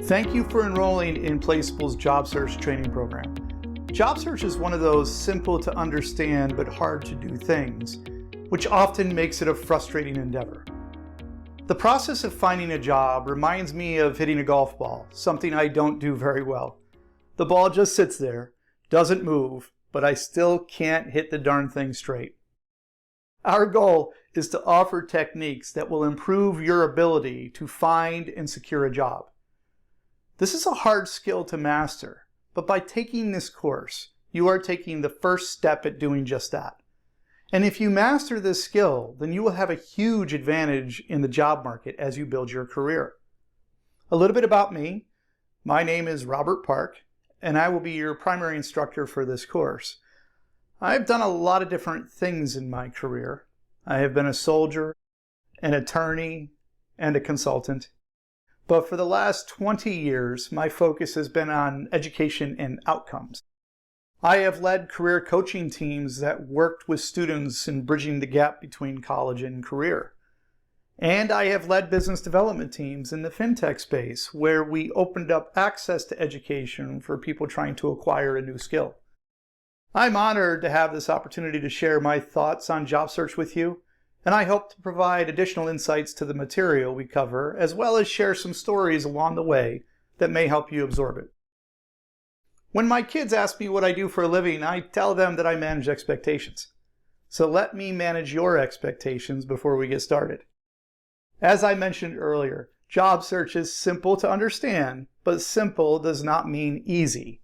Thank you for enrolling in Placeable's Job Search Training Program. Job search is one of those simple to understand but hard to do things, which often makes it a frustrating endeavor. The process of finding a job reminds me of hitting a golf ball, something I don't do very well. The ball just sits there, doesn't move, but I still can't hit the darn thing straight. Our goal is to offer techniques that will improve your ability to find and secure a job. This is a hard skill to master, but by taking this course, you are taking the first step at doing just that. And if you master this skill, then you will have a huge advantage in the job market as you build your career. A little bit about me. My name is Robert Park, and I will be your primary instructor for this course. I've done a lot of different things in my career. I have been a soldier, an attorney, and a consultant. But for the last 20 years, my focus has been on education and outcomes. I have led career coaching teams that worked with students in bridging the gap between college and career. And I have led business development teams in the fintech space where we opened up access to education for people trying to acquire a new skill. I'm honored to have this opportunity to share my thoughts on job search with you, and I hope to provide additional insights to the material we cover, as well as share some stories along the way that may help you absorb it. When my kids ask me what I do for a living, I tell them that I manage expectations. So let me manage your expectations before we get started. As I mentioned earlier, job search is simple to understand, but simple does not mean easy.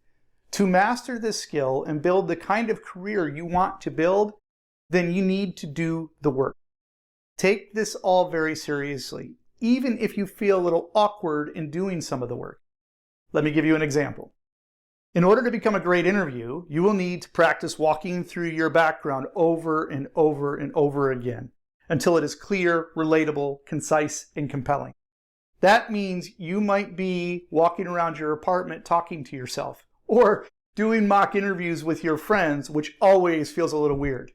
To master this skill and build the kind of career you want to build, then you need to do the work. Take this all very seriously, even if you feel a little awkward in doing some of the work. Let me give you an example. In order to become a great interview, you will need to practice walking through your background over and over and over again until it is clear, relatable, concise, and compelling. That means you might be walking around your apartment talking to yourself or doing mock interviews with your friends, which always feels a little weird.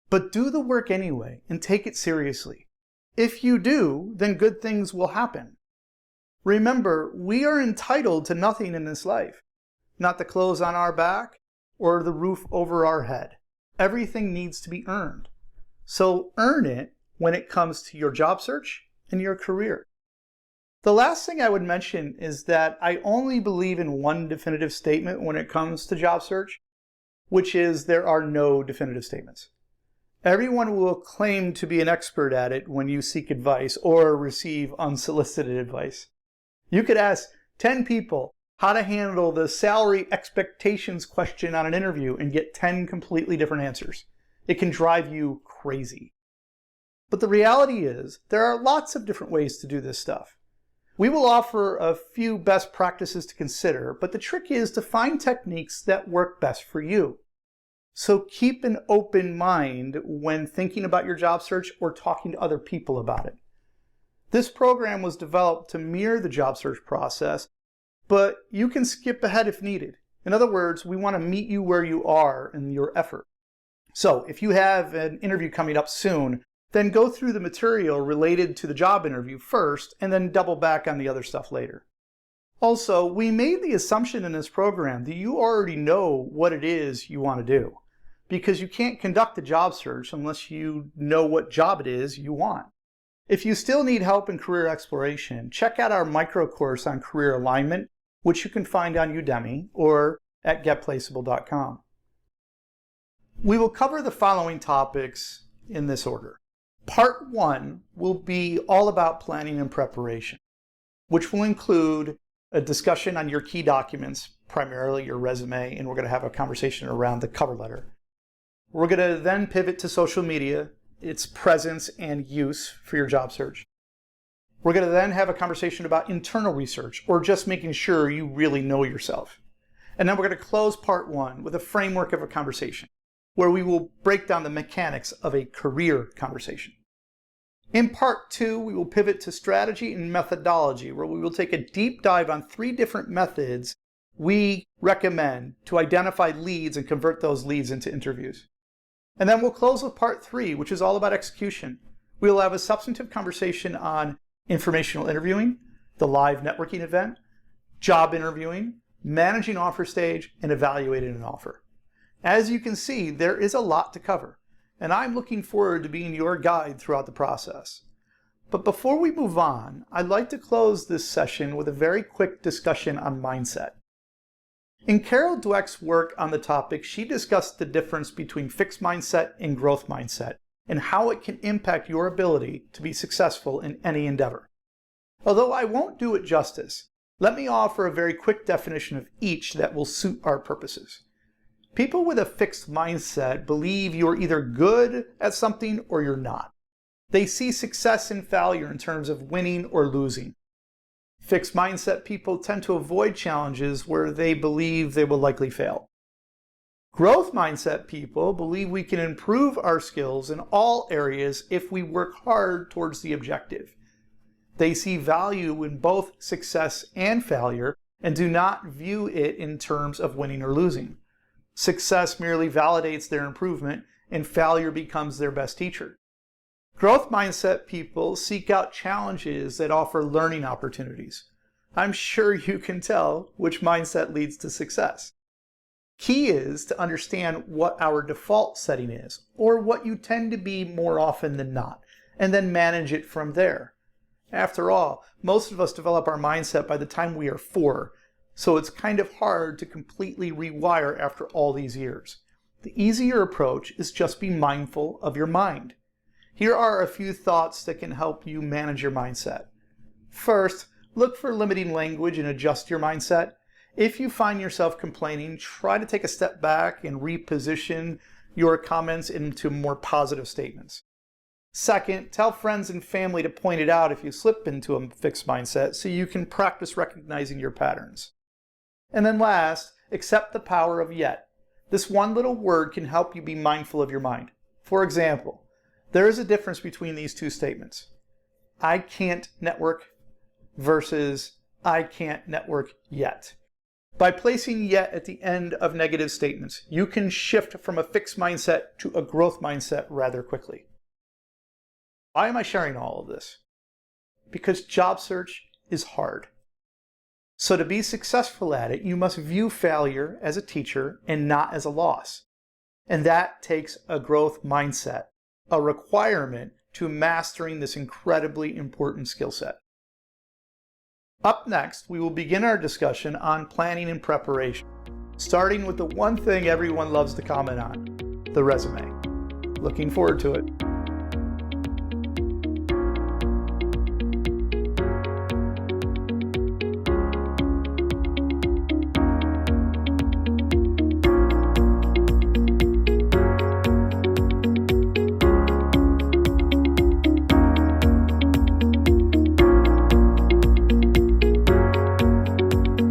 But do the work anyway and take it seriously. If you do, then good things will happen. Remember, we are entitled to nothing in this life. Not the clothes on our back or the roof over our head. Everything needs to be earned. So earn it when it comes to your job search and your career. The last thing I would mention is that I only believe in one definitive statement when it comes to job search, which is there are no definitive statements. Everyone will claim to be an expert at it when you seek advice or receive unsolicited advice. You could ask 10 people how to handle the salary expectations question on an interview and get 10 completely different answers. It can drive you crazy. But the reality is there are lots of different ways to do this stuff. We will offer a few best practices to consider, but the trick is to find techniques that work best for you. So keep an open mind when thinking about your job search or talking to other people about it. This program was developed to mirror the job search process, but you can skip ahead if needed. In other words, we want to meet you where you are in your effort. So if you have an interview coming up soon, then go through the material related to the job interview first and then double back on the other stuff later. Also, we made the assumption in this program that you already know what it is you want to do, because you can't conduct a job search unless you know what job it is you want. If you still need help in career exploration, check out our micro course on career alignment, which you can find on Udemy or at getplaceable.com. We will cover the following topics in this order. Part 1 will be all about planning and preparation, which will include a discussion on your key documents, primarily your resume, and we're going to have a conversation around the cover letter. We're going to then pivot to social media, its presence and use for your job search. We're going to then have a conversation about internal research, or just making sure you really know yourself. And then we're going to close part 1 with a framework of a conversation, where we will break down the mechanics of a career conversation. In part 2, we will pivot to strategy and methodology, where we will take a deep dive on 3 different methods we recommend to identify leads and convert those leads into interviews. And then we'll close with part 3, which is all about execution. We'll have a substantive conversation on informational interviewing, the live networking event, job interviewing, managing offer stage, and evaluating an offer. As you can see, there is a lot to cover, and I'm looking forward to being your guide throughout the process. But before we move on, I'd like to close this session with a very quick discussion on mindset. In Carol Dweck's work on the topic, she discussed the difference between fixed mindset and growth mindset, and how it can impact your ability to be successful in any endeavor. Although I won't do it justice, let me offer a very quick definition of each that will suit our purposes. People with a fixed mindset believe you're either good at something or you're not. They see success and failure in terms of winning or losing. Fixed mindset people tend to avoid challenges where they believe they will likely fail. Growth mindset people believe we can improve our skills in all areas if we work hard towards the objective. They see value in both success and failure and do not view it in terms of winning or losing. Success merely validates their improvement, and failure becomes their best teacher. Growth mindset people seek out challenges that offer learning opportunities. I'm sure you can tell which mindset leads to success. Key is to understand what our default setting is, or what you tend to be more often than not, and then manage it from there. After all, most of us develop our mindset by the time we are 4, so it's kind of hard to completely rewire after all these years. The easier approach is just be mindful of your mind. Here are a few thoughts that can help you manage your mindset. First, look for limiting language and adjust your mindset. If you find yourself complaining, try to take a step back and reposition your comments into more positive statements. Second, tell friends and family to point it out if you slip into a fixed mindset so you can practice recognizing your patterns. And then last, accept the power of yet. This one little word can help you be mindful of your mind. For example, there is a difference between these two statements. I can't network versus I can't network yet. By placing yet at the end of negative statements, you can shift from a fixed mindset to a growth mindset rather quickly. Why am I sharing all of this? Because job search is hard. So to be successful at it, you must view failure as a teacher and not as a loss. And that takes a growth mindset, a requirement to mastering this incredibly important skill set. Up next, we will begin our discussion on planning and preparation, starting with the one thing everyone loves to comment on, the resume. Looking forward to it.